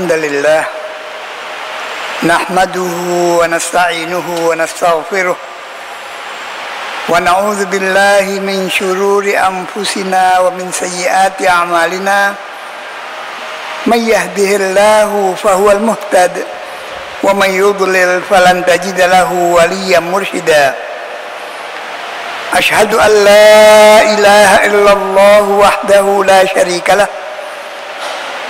الحمد لله نحمده ونستعينه ونستغفره ونعوذ بالله من شرور أنفسنا ومن سيئات أعمالنا من يهده الله فهو المهتد ومن يضلل فلن تجد له وليا مرشدا أشهد أن لا إله إلا الله وحده لا شريك له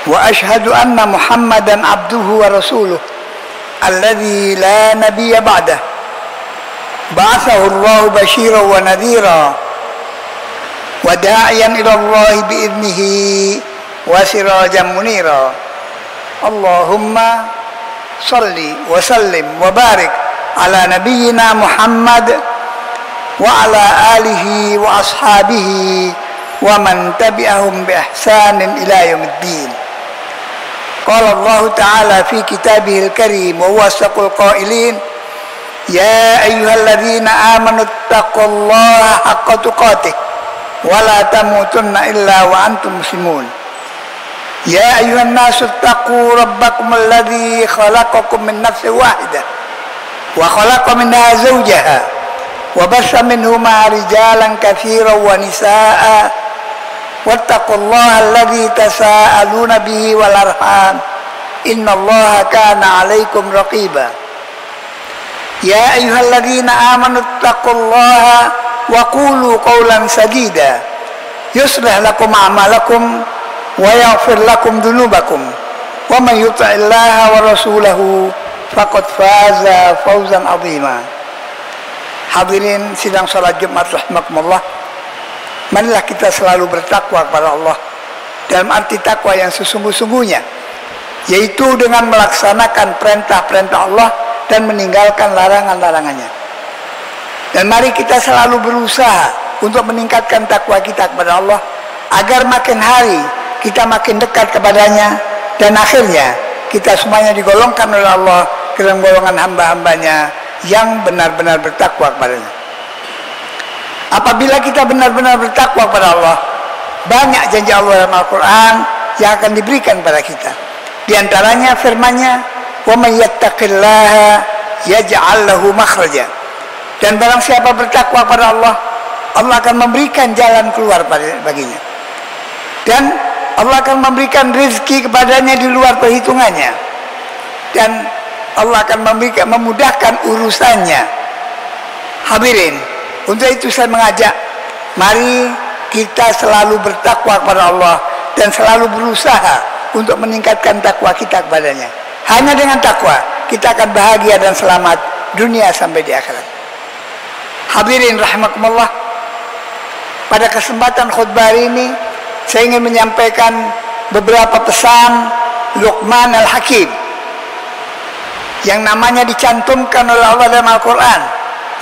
وأشهد أن محمدا عبده ورسوله الذي لا نبي بعده بعثه الله بشيرا ونذيرا وداعيا إلى الله بإذنه وسراجا منيرا اللهم صل وسلم وبارك على نبينا محمد وعلى آله وأصحابه ومن تبعهم بإحسان إلى يوم الدين. قال الله تعالى في كتابه الكريم وهو أصدق القائلين يا أيها الذين آمنوا اتقوا الله حق تقاته ولا تموتن إلا وأنتم مسلمون يا أيها الناس اتقوا ربكم الذي خلقكم من نفس واحدة وخلق منها زوجها وبث منهما رجالا كثيرا ونساء واتقوا الله الذي تساءلون به والأرحام إن الله كان عليكم رقيبا يا أيها الذين آمنوا اتقوا الله وقولوا قولا سديدا يصلح لكم أعمالكم ويغفر لكم ذنوبكم ومن يطع الله ورسوله فقد فاز فوزا عظيما. Hadirin sidang salat Jumat rahimakumullah, marilah kita selalu bertakwa kepada Allah dalam arti takwa yang sesungguh-sungguhnya, yaitu dengan melaksanakan perintah-perintah Allah dan meninggalkan larangan-larangannya. Dan mari kita selalu berusaha untuk meningkatkan takwa kita kepada Allah agar makin hari kita makin dekat kepadanya dan akhirnya kita semuanya digolongkan oleh Allah ke dalam golongan hamba-hambanya yang benar-benar bertakwa kepadanya. Apabila kita benar-benar bertakwa kepada Allah, banyak janji Allah dalam Al-Quran yang akan diberikan kepada kita. Di antaranya firman-Nya, "Wa may yattaqillaha yaj'al lahu makhraja." Dan barang siapa bertakwa kepada Allah, Allah akan memberikan jalan keluar baginya. Dan Allah akan memberikan rezeki kepadanya di luar perhitungannya. Dan Allah akan memudahkan urusannya. Hadirin, untuk itu saya mengajak, mari kita selalu bertakwa kepada Allah dan selalu berusaha untuk meningkatkan takwa kita kepadanya. Hanya dengan takwa kita akan bahagia dan selamat dunia sampai di akhirat. Hadirin rahimakumullah, pada kesempatan khutbah hari ini saya ingin menyampaikan beberapa pesan Luqman Al-Hakim yang namanya dicantumkan oleh Allah dalam Al-Quran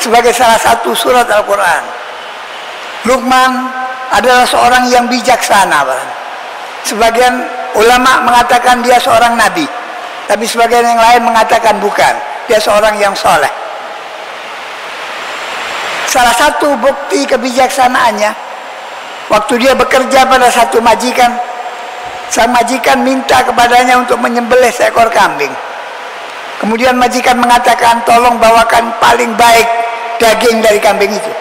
sebagai salah satu surat Al-Quran. Luqman adalah seorang yang bijaksana. Sebagian ulama mengatakan dia seorang nabi, tapi sebagian yang lain mengatakan bukan, dia seorang yang soleh. Salah satu bukti kebijaksanaannya, waktu dia bekerja pada satu majikan, sang majikan minta kepadanya untuk menyembelih seekor kambing. Kemudian majikan mengatakan, tolong bawakan paling baik daging dari kambing itu.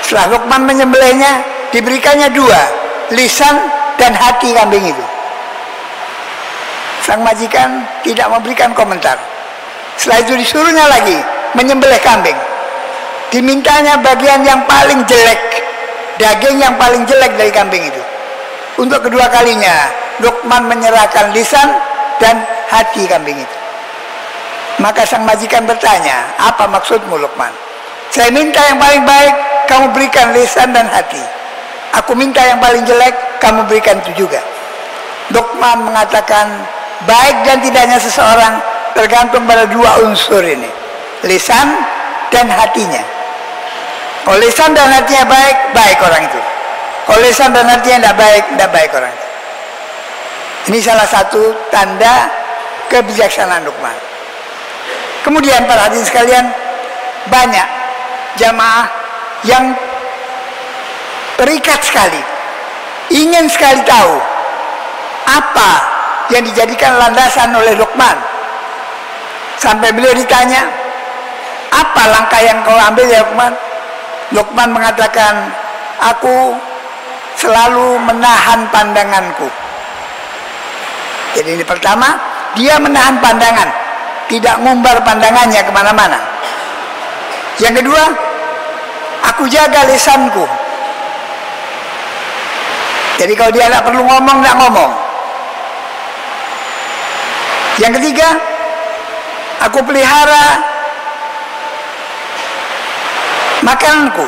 Setelah Luqman menyembelihnya, diberikannya dua, lisan dan hati kambing itu. Sang majikan tidak memberikan komentar. Setelah itu disuruhnya lagi menyembelih kambing. Dimintanya bagian yang paling jelek, daging yang paling jelek dari kambing itu. Untuk kedua kalinya, Luqman menyerahkan lisan dan hati kambing itu. Maka sang majikan bertanya, apa maksudmu Luqman? Saya minta yang paling baik, kamu berikan lisan dan hati. Aku minta yang paling jelek, kamu berikan itu juga. Luqman mengatakan, baik dan tidaknya seseorang tergantung pada dua unsur ini, lisan dan hatinya. Kalau lisan dan hatinya baik, baik orang itu. Kalau lisan dan hatinya tidak baik orang itu. Ini salah satu tanda kebijaksanaan Luqman. Kemudian para hadirin sekalian, banyak jamaah yang terikat sekali, ingin sekali tahu apa yang dijadikan landasan oleh Luqman. Sampai beliau ditanya, apa langkah yang kau ambil ya Luqman? Luqman mengatakan, aku selalu menahan pandanganku. Jadi ini pertama, dia menahan pandangan, tidak ngumbar pandangannya kemana-mana. Yang kedua, aku jaga lisanku. Jadi kalau dia tidak perlu ngomong, tidak ngomong. Yang ketiga, aku pelihara makananku.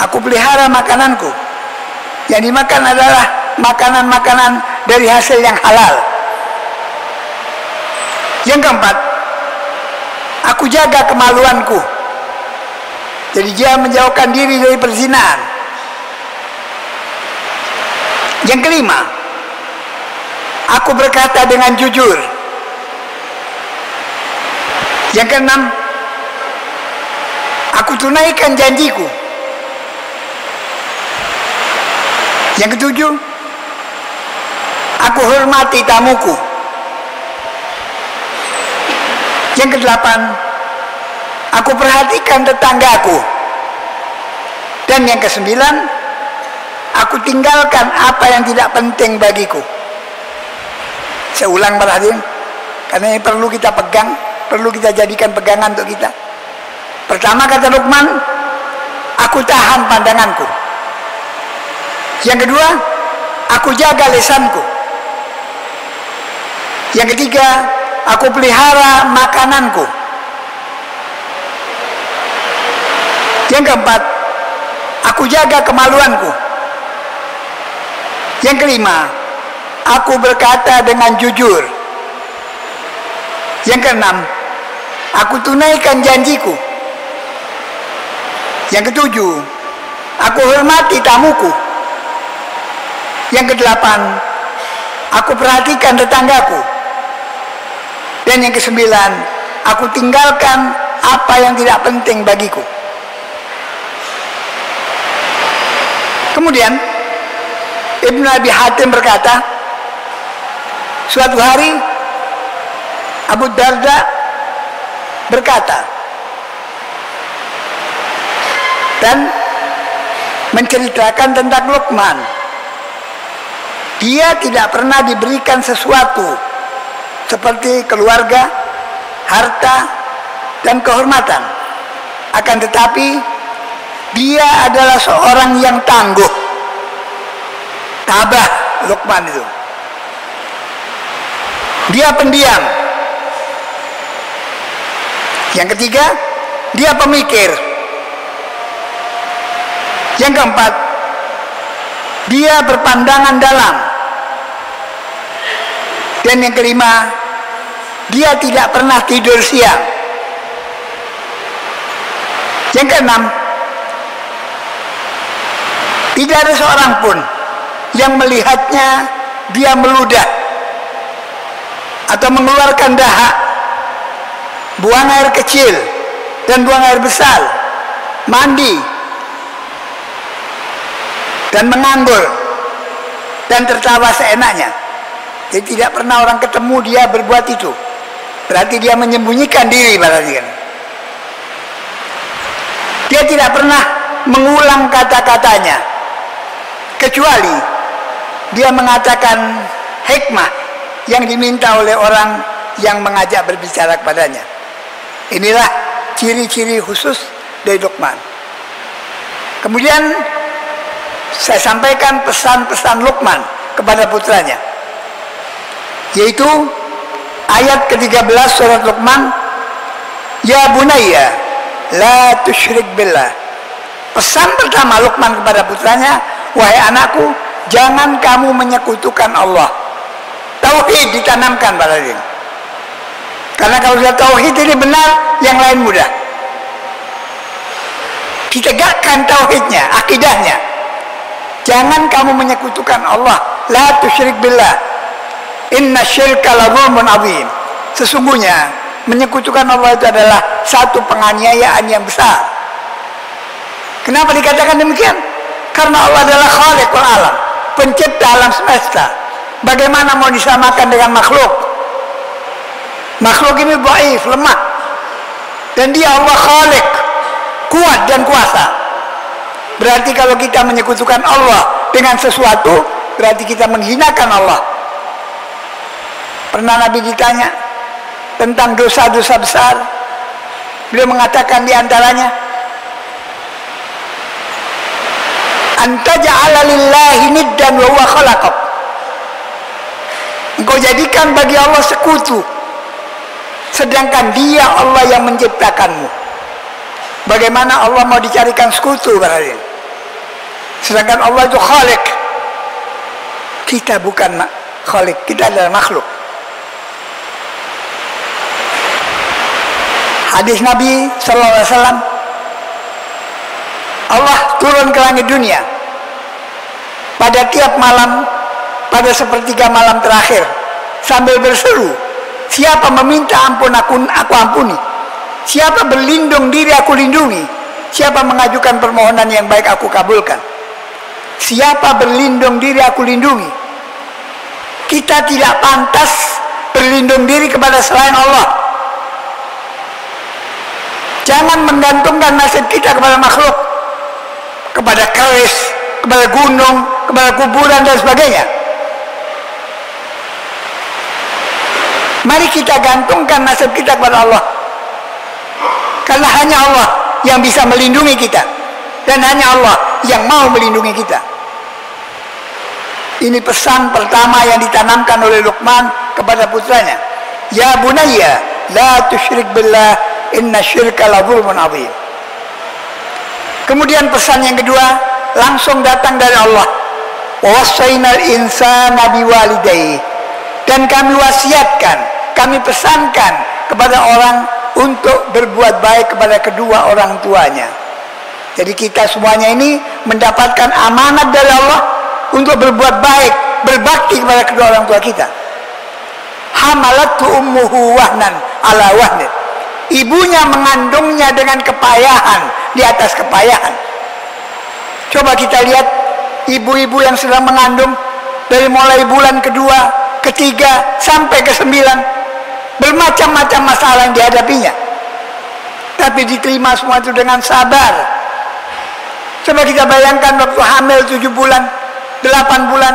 Aku pelihara makananku. Yang dimakan adalah makanan-makanan dari hasil yang halal. Yang keempat, aku jaga kemaluanku. Jadi dia menjauhkan diri dari perzinahan. Yang kelima, aku berkata dengan jujur. Yang keenam, aku tunaikan janjiku. Yang ketujuh, aku hormati tamuku. Yang kedelapan, aku perhatikan tetanggaku. Dan yang kesembilan, aku tinggalkan apa yang tidak penting bagiku. Saya ulang para hadirin, karena ini perlu kita pegang, perlu kita jadikan pegangan untuk kita. Pertama kata Luqman, aku tahan pandanganku. Yang kedua, aku jaga lisanku. Yang ketiga, aku pelihara makananku. Yang keempat, aku jaga kemaluanku. Yang kelima, aku berkata dengan jujur. Yang keenam, aku tunaikan janjiku. Yang ketujuh, aku hormati tamuku. Yang kedelapan, aku perhatikan tetanggaku. Dan yang kesembilan, aku tinggalkan apa yang tidak penting bagiku. Kemudian Ibnu Abi Hatim berkata, suatu hari Abu Darda berkata dan menceritakan tentang Luqman. Dia tidak pernah diberikan sesuatu seperti keluarga, harta, dan kehormatan. Akan tetapi dia adalah seorang yang tangguh. Tabah Luqman itu. Dia pendiam. Yang ketiga, dia pemikir. Yang keempat, dia berpandangan dalam. Dan yang kelima, dia tidak pernah tidur siang. Yang keenam, tidak ada seorang pun yang melihatnya dia meludah atau mengeluarkan dahak, buang air kecil dan buang air besar, mandi dan menganggur dan tertawa seenaknya. Jadi tidak pernah orang ketemu dia berbuat itu. Berarti dia menyembunyikan diri berarti kan. Dia tidak pernah mengulang kata-katanya, kecuali dia mengatakan hikmah yang diminta oleh orang yang mengajak berbicara kepadanya. Inilah ciri-ciri khusus dari Luqman. Kemudian saya sampaikan pesan-pesan Luqman kepada putranya, yaitu ayat ke-13 surat Luqman, ya bunayya la tusyrik billah. Pesan pertama Luqman kepada putranya, wahai anakku, jangan kamu menyekutukan Allah. Tauhid ditanamkan pada diri. Karena kalau sudah tauhid ini benar, yang lain mudah. Ditegakkan tauhidnya, akidahnya. Jangan kamu menyekutukan Allah. La tusyrik billah. Inna syirka la zulmun azim. Sesungguhnya menyekutukan Allah itu adalah satu penganiayaan yang besar. Kenapa dikatakan demikian? Karena Allah adalah khaliqul alam, pencipta alam semesta. Bagaimana mau disamakan dengan makhluk? Makhluk ini dhaif, lemah. Dan dia Allah Khaliq, kuat dan kuasa. Berarti kalau kita menyekutukan Allah dengan sesuatu, berarti kita menghinakan Allah. Pernah Nabi ditanya tentang dosa-dosa besar. Beliau mengatakan diantaranya, anta ja'ala lillahi niddan wa huwa khalaqak. Engkau jadikan bagi Allah sekutu, sedangkan dia Allah yang menciptakanmu. Bagaimana Allah mau dicarikan sekutu berarti? Sedangkan Allah itu khaliq. Kita bukan khaliq, kita adalah makhluk. Hadis Nabi sallallahu alaihi wasallam, Allah turun ke langit dunia pada tiap malam, pada sepertiga malam terakhir, sambil berseru, siapa meminta ampun aku ampuni, siapa berlindung diri aku lindungi, siapa mengajukan permohonan yang baik aku kabulkan, siapa berlindung diri aku lindungi. Kita tidak pantas berlindung diri kepada selain Allah. Jangan menggantungkan nasib kita kepada makhluk, kepada keris, kepada gunung, kepada kuburan dan sebagainya. Mari kita gantungkan nasib kita kepada Allah, karena hanya Allah yang bisa melindungi kita, dan hanya Allah yang mau melindungi kita. Ini pesan pertama yang ditanamkan oleh Luqman kepada putranya. Ya bunayya la tusyrik billah, inna syirka la dzulmun adzim. Kemudian pesan yang kedua langsung datang dari Allah. Wa wassaynal insana biwalidayhi. Dan kami wasiatkan, kami pesankan kepada orang untuk berbuat baik kepada kedua orang tuanya. Jadi kita semuanya ini mendapatkan amanat dari Allah untuk berbuat baik, berbakti kepada kedua orang tua kita. Hamalatu ummuhu wahnan ala wahnin. Ibunya mengandungnya dengan kepayahan di atas kepayahan. Coba kita lihat ibu-ibu yang sedang mengandung dari mulai bulan kedua, ketiga sampai ke-9, bermacam-macam masalah yang dihadapinya, tapi diterima semua itu dengan sabar. Coba kita bayangkan waktu hamil 7 bulan, 8 bulan,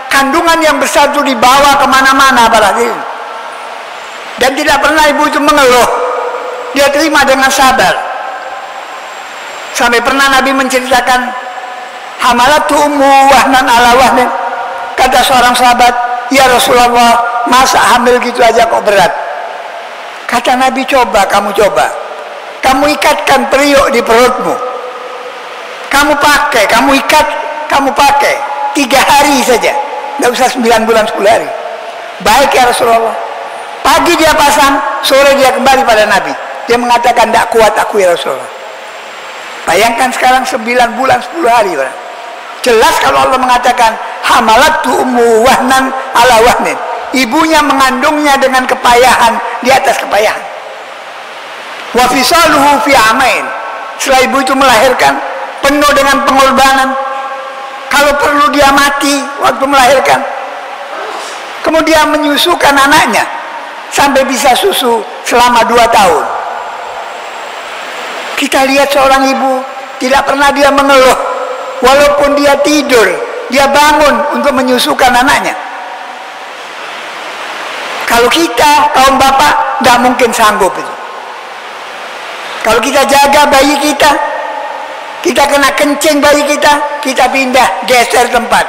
kandungan yang besar itu dibawa kemana-mana apalagi, dan tidak pernah ibu itu mengeluh. Dia terima dengan sabar. Sampai pernah Nabi menceritakan, hamalatu ummu wahnan ala wahnin. Kata seorang sahabat, ya Rasulullah, masa hamil gitu aja kok berat? Kata Nabi, coba. Kamu ikatkan periuk di perutmu. Kamu ikat, kamu pakai 3 hari saja. Tidak usah 9 bulan 10 hari. Baik ya Rasulullah. Pagi dia pasang, sore dia kembali pada Nabi. Dia mengatakan, tidak kuat aku ya Rasulullah. Bayangkan sekarang 9 bulan 10 hari. Jelas kalau Allah mengatakan, hamalatu ummu wahnan ala wahnin. Ibunya mengandungnya dengan kepayahan di atas kepayahan. Wa fisaluhu fi amain. Setelah ibu itu melahirkan, penuh dengan pengorbanan. Kalau perlu dia mati waktu melahirkan. Kemudian menyusukan anaknya sampai bisa susu selama 2 tahun. Kita lihat seorang ibu, tidak pernah dia mengeluh. Walaupun dia tidur, dia bangun untuk menyusukan anaknya. Kalau kita, kaum bapak, tidak mungkin sanggup itu. Kalau kita jaga bayi kita kena kencing bayi kita pindah, geser tempat.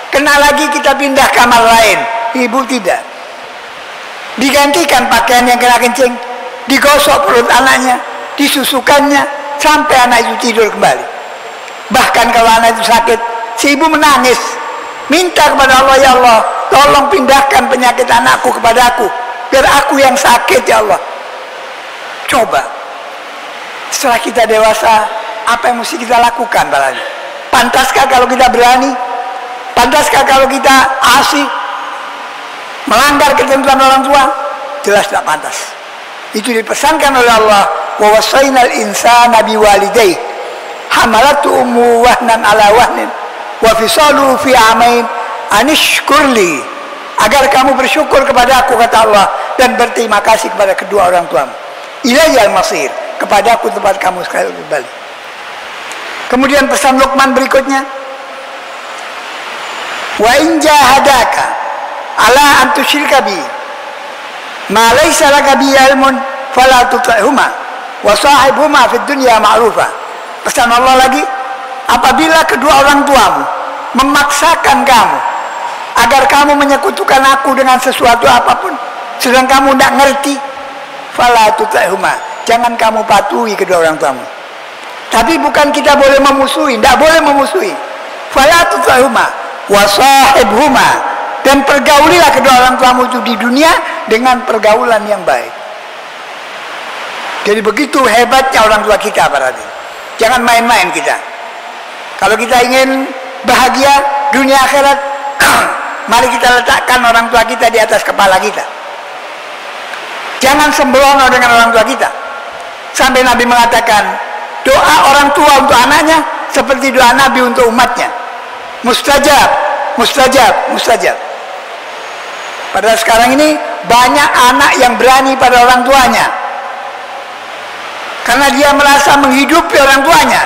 Kena lagi, kita pindah kamar lain. Ibu tidak. Digantikan pakaian yang kena kencing, digosok perut anaknya, disusukannya sampai anak itu tidur kembali. Bahkan kalau anak itu sakit, si ibu menangis, minta kepada Allah, ya Allah, tolong pindahkan penyakit anakku kepada aku, biar aku yang sakit ya Allah. Coba, setelah kita dewasa, apa yang mesti kita lakukan barangnya? Pantaskah kalau kita berani? Pantaskah kalau kita asih? Melanggar ketentuan orang tua? Jelas tidak pantas. Itu dipesankan oleh Allah, wa wasainal insana biwalidayhi hamalatu ummu wahnan ala wahnin wa fisaluhu fi amain anishkurli agar kamu bersyukur kepada aku, kata Allah, dan berterima kasih kepada kedua orang tuamu. Ilaiyal masir, kepada aku tempat kamu sekali kembali. Kemudian pesan Luqman berikutnya, wa in jahadaka ala an tusyrika bi ma laysa laka bi ilmun fala tuti'huma wa sahibhuma fid dunya ma'rufa. Pesan Allah lagi, apabila kedua orang tuamu memaksakan kamu agar kamu menyekutukan aku dengan sesuatu apapun, sedang kamu tidak ngerti, fala tuti'huma, jangan kamu patuhi kedua orang tuamu. Tapi bukan kita boleh memusuhi, tidak boleh memusuhi. Fala tuti'huma wa sahibhuma, dan pergaulilah kedua orang tuamu itu di dunia dengan pergaulan yang baik. Jadi begitu hebatnya orang tua kita, para hadirin. Jangan main-main kita. Kalau kita ingin bahagia dunia akhirat, mari kita letakkan orang tua kita di atas kepala kita. Jangan sembrono dengan orang tua kita. Sampai Nabi mengatakan, doa orang tua untuk anaknya seperti doa Nabi untuk umatnya. Mustajab, mustajab, mustajab. Pada sekarang ini banyak anak yang berani pada orang tuanya, karena dia merasa menghidupi orang tuanya.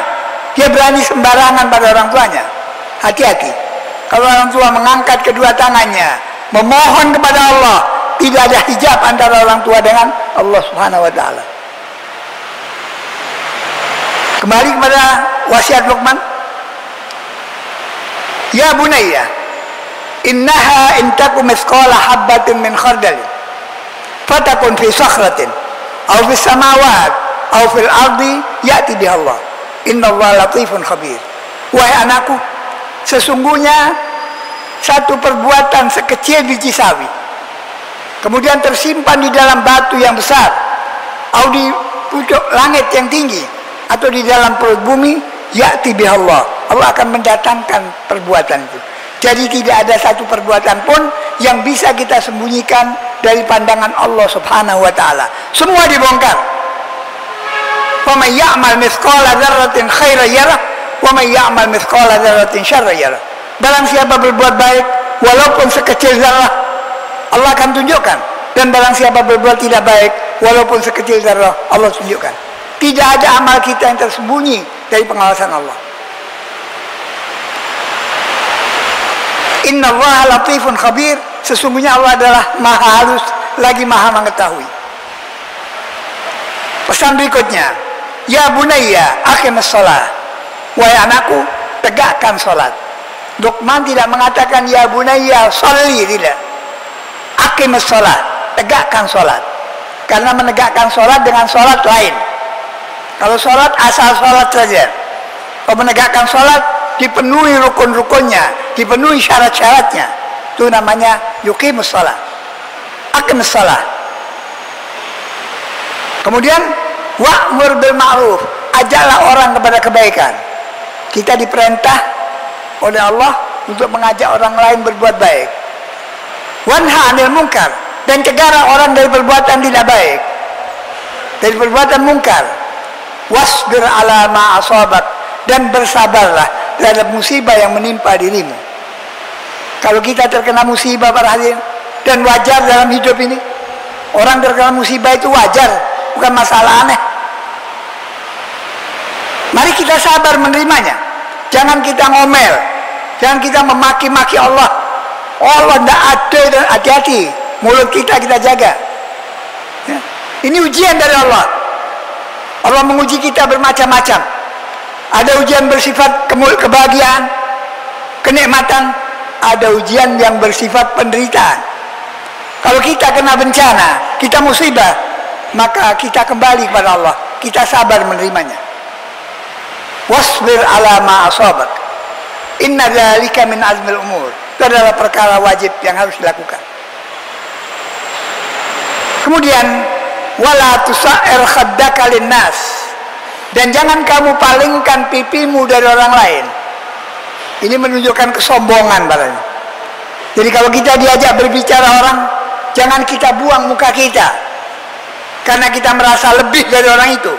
Dia berani sembarangan pada orang tuanya. Hati-hati. Kalau orang tua mengangkat kedua tangannya, memohon kepada Allah, tidak ada hijab antara orang tua dengan Allah Subhanahu wa ta'ala. Kembali kepada wasiat Luqman. Ya bunayya, innaha intakum mithqala habbatin min khardalin fatakun fi sakhratin aw fis samawat aw fil ardi ya'ti biha Allah. Innallaha latifun khabir. Wahai anakku, sesungguhnya satu perbuatan sekecil biji sawi, kemudian tersimpan di dalam batu yang besar, atau di pucuk langit yang tinggi, atau di dalam perut bumi, ya'ti biha Allah. Allah akan mendatangkan perbuatan itu. Jadi tidak ada satu perbuatan pun yang bisa kita sembunyikan dari pandangan Allah Subhanahu wa ta'ala. Semua dibongkar. Wa may ya'mal mithqala dzarratin khairan yarah wa may ya'mal mithqala dzarratin syarran yarah. Barang siapa berbuat baik walaupun sekecil zarah, Allah akan tunjukkan. Dan barang siapa berbuat tidak baik walaupun sekecil zarah, Allah tunjukkan. Tidak ada amal kita yang tersembunyi dari pengawasan Allah. Innallaha latifun khabir, sesungguhnya Allah adalah maha halus lagi maha mengetahui. Pesan berikutnya, ya bunayya aqimus shalah, wahai anakku, tegakkan salat. Luqman tidak mengatakan ya bunayya sholli, tidak. Aqimus shalah, tegakkan salat. Karena menegakkan salat dengan salat lain. Kalau salat asal salat saja. Kalau menegakkan salat dipenuhi rukun-rukunnya, dipenuhi syarat-syaratnya, itu namanya yuqimus shalah, aqimus shalah. Kemudian wa'mur bil ma'ruf, ajaklah orang kepada kebaikan. Kita diperintah oleh Allah untuk mengajak orang lain berbuat baik. Wanha 'anil munkar, dan cegahlah orang dari perbuatan tidak baik, dari perbuatan mungkar. Wasbir 'ala ma asabak, dan bersabarlah terhadap musibah yang menimpa dirimu. Kalau kita terkena musibah, para hadirin, dan wajar dalam hidup ini, orang terkena musibah itu wajar, bukan masalah aneh. Mari kita sabar menerimanya. Jangan kita ngomel, jangan kita memaki-maki Allah. Allah tidak adil, dan hati-hati mulut kita jaga. Ya. Ini ujian dari Allah. Allah menguji kita bermacam-macam. Ada ujian bersifat kebahagiaan, kenikmatan, ada ujian yang bersifat penderitaan. Kalau kita kena bencana, kita musibah, maka kita kembali kepada Allah, kita sabar menerimanya. Wasbir 'ala ma asabak, inna dzalika min azmil umur. Itu adalah perkara wajib yang harus dilakukan. Kemudian wala tusa'ir khaddaka linnas, dan jangan kamu palingkan pipimu dari orang lain. Ini menunjukkan kesombongan, barangnya. Jadi kalau kita diajak berbicara orang, jangan kita buang muka kita karena kita merasa lebih dari orang itu.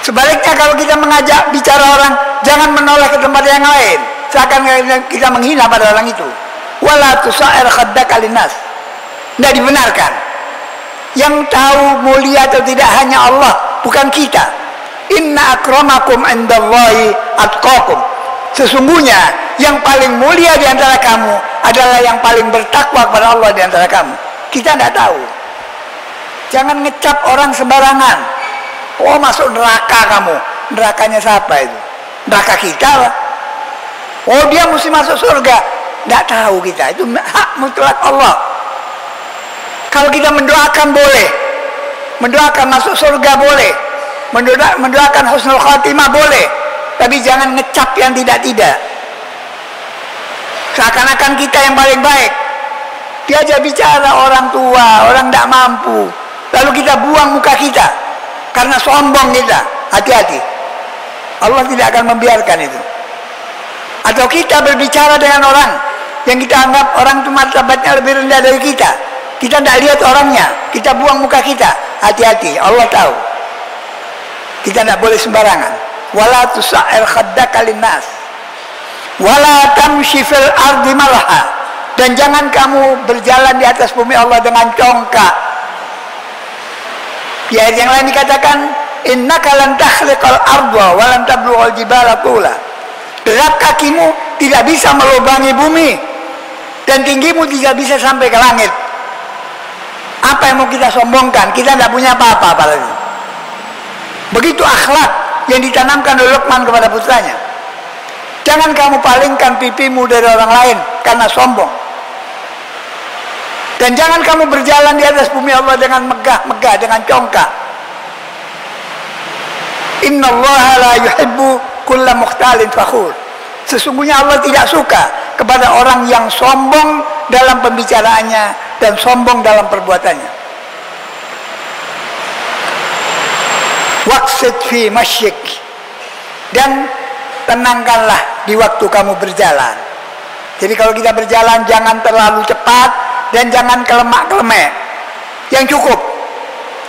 Sebaliknya kalau kita mengajak bicara orang, jangan menoleh ke tempat yang lain seakan kita menghina pada orang itu. wala tusair khaddaka linnas. Tidak dibenarkan. Yang tahu mulia atau tidak hanya Allah, bukan kita. Inna akramakum indallahi atqakum. Sesungguhnya yang paling mulia di antara kamu adalah yang paling bertakwa kepada Allah di antara kamu. Kita tidak tahu. Jangan ngecap orang sembarangan. Oh, masuk neraka kamu. Nerakanya siapa itu? Neraka kita lah. Oh, dia mesti masuk surga. Tidak tahu kita. Itu hak mutlak Allah. Kalau kita mendoakan boleh, mendoakan masuk surga boleh, mendoakan husnul khatimah boleh, tapi jangan ngecap yang tidak-tidak. Seakan-akan kita yang paling baik. Diajak bicara orang tua, orang tidak mampu, lalu kita buang muka kita karena sombong kita. Hati-hati, Allah tidak akan membiarkan itu. Atau kita berbicara dengan orang yang kita anggap orang itu martabatnya lebih rendah dari kita. Kita tidak lihat orangnya, kita buang muka kita. Hati-hati, Allah tahu. Kita tidak boleh sembarangan. Wala tusair khaddaka linnas. Wala tamshi fil ardi malaha. Dan jangan kamu berjalan di atas bumi Allah dengan congkak. Di ayat yang lain dikatakan, innaka lan takhliqal arda wa lan tablughal jibala tula. Derap kakimu tidak bisa melubangi bumi dan tinggimu tidak bisa sampai ke langit. Apa yang mau kita sombongkan? Kita tidak punya apa-apa apalagi. Begitu akhlak yang ditanamkan oleh Luqman kepada putranya. Jangan kamu palingkan pipimu dari orang lain karena sombong. Dan jangan kamu berjalan di atas bumi Allah dengan megah-megah, dengan congkak. Innallaha la yuhibbu kulla mukhtalin fakhur. Sesungguhnya Allah tidak suka kepada orang yang sombong dalam pembicaraannya dan sombong dalam perbuatannya. Waqsid fi masyik. Dan tenangkanlah di waktu kamu berjalan. Jadi kalau kita berjalan jangan terlalu cepat dan jangan kelemak-kelemek. Yang cukup.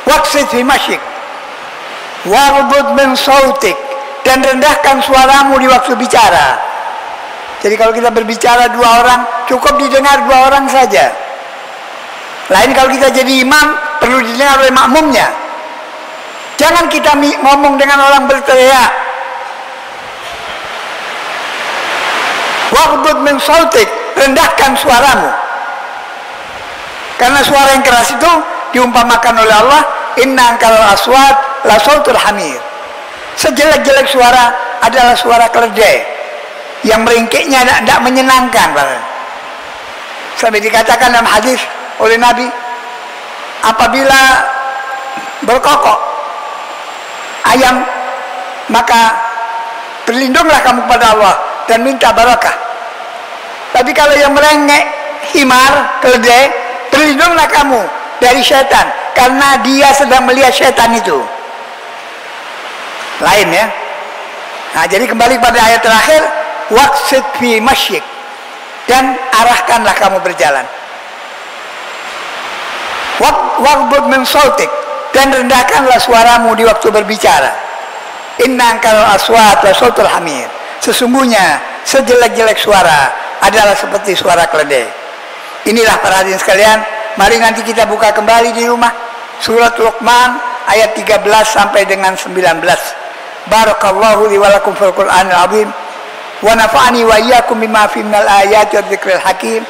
Waqsid fi masyik. Waghdud min sautik. Dan rendahkan suaramu di waktu bicara. Jadi kalau kita berbicara dua orang, cukup didengar dua orang saja. Lain kalau kita jadi imam, perlu didengar oleh makmumnya. Jangan kita ngomong dengan orang berteriak. Waghdud min sautik, rendahkan suaramu. Karena suara yang keras itu diumpamakan oleh Allah, inna ankalal aswat la sautul hamir. Sejelek-jelek suara adalah suara keledai yang meringkiknya tidak menyenangkan. Sampai dikatakan dalam hadis oleh Nabi, apabila berkokok ayam, maka berlindunglah kamu kepada Allah dan minta barakah. Tapi kalau yang merengek, himar, keledai, berlindunglah kamu dari syaitan, karena dia sedang melihat syaitan itu. Lain ya. Nah, jadi kembali pada ayat terakhir, waqsid fi masyik, dan arahkanlah kamu berjalan. Waghdud min sautik, dan rendahkanlah suaramu di waktu berbicara. Inna ankalal aswat la sautul hamir. Sesungguhnya sejelek-jelek suara adalah seperti suara keledai. Inilah para hadirin sekalian, mari nanti kita buka kembali di rumah surat Luqman ayat 13 sampai dengan 19. Barakallahu li wa lakum fil Qur'anil azim. Wa nafa'ani wa iyyakum bima fi minal ayati wadh-dhikril hakim.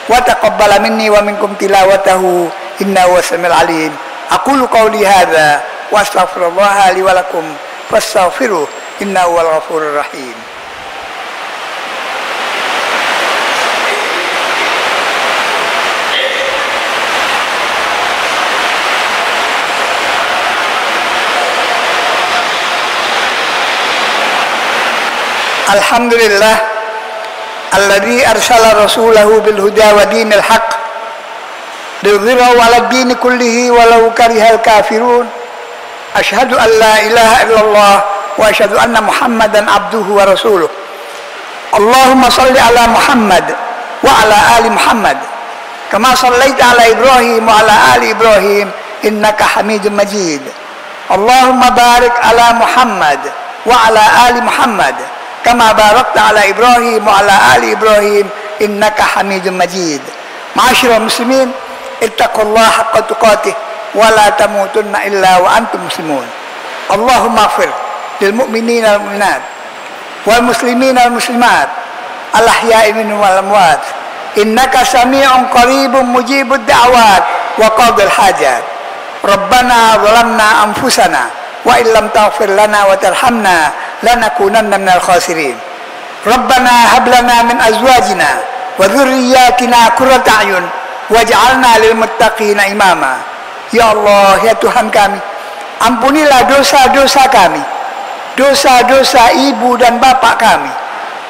Wa taqabbala minni wa minkum tilawatahu innahu was-sami'ul alim. Aqulu qawli hadza wa astaghfirullah li wa lakum fastaghfiruh innahu wal ghafurur rahim. Alhamdulillah alladzi arsala rasulahu bil huda wa dinil haqq lidhhirahu 'ala ad-din kullihi walau karihal kafirun. Asyhadu an la ilaha illallah wa asyhadu anna Muhammadan abduhu wa rasuluh. Allahumma shalli ala Muhammad wa ala ali Muhammad kama shallaita ala Ibrahim wa ala ali Ibrahim innaka Hamidum Majid. Allahumma barik ala Muhammad wa ala ali Muhammad kama barakta ala Ibrahim wa ala ali Ibrahim innaka Hamidum Majid. Ma'asyiral muslimin, ittaqullaha haqqa tuqatih wa la tamutunna illa wa antum muslimun. Allahumma ighfir lil mu'minina wal mu'minat wal muslimina wal muslimat al ahya'i minhum wal amwat innaka sami'un qaribun mujibud da'wat wa qadil hajat. Rabbana zalamna anfusana wa illam taghfir lana wa tarhamna lanakunanna minal khasirin. Rabbana hab lana min azwajina wa dhurriyyatina qurrata a'yun waj'alna lil muttaqina imama. Ya Allah, ya Tuhan kami, ampunilah dosa-dosa kami, dosa-dosa ibu dan bapak kami,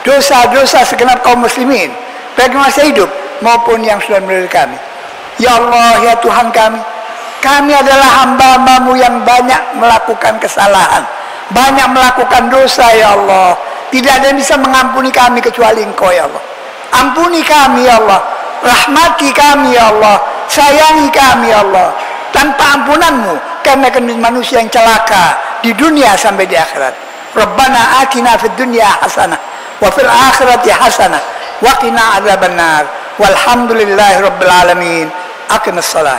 dosa-dosa segenap kaum muslimin, baik masa hidup maupun yang sudah meninggal kami. Ya Allah, ya Tuhan kami adalah hamba-Hamba-Mu yang banyak melakukan kesalahan, banyak melakukan dosa, ya Allah. Tidak ada yang bisa mengampuni kami kecuali Engkau, ya Allah. Ampuni kami, ya Allah. Rahmati kami, ya Allah. Sayangi kami, ya Allah. Tanpa ampunan-Mu kami akan menjadi manusia yang celaka di dunia sampai di akhirat. Rabbana atina fid dunya hasanah wa fil akhirati hasanah wa qina adzabannar. Walhamdulillahi rabbil alamin. Aqimus shalah.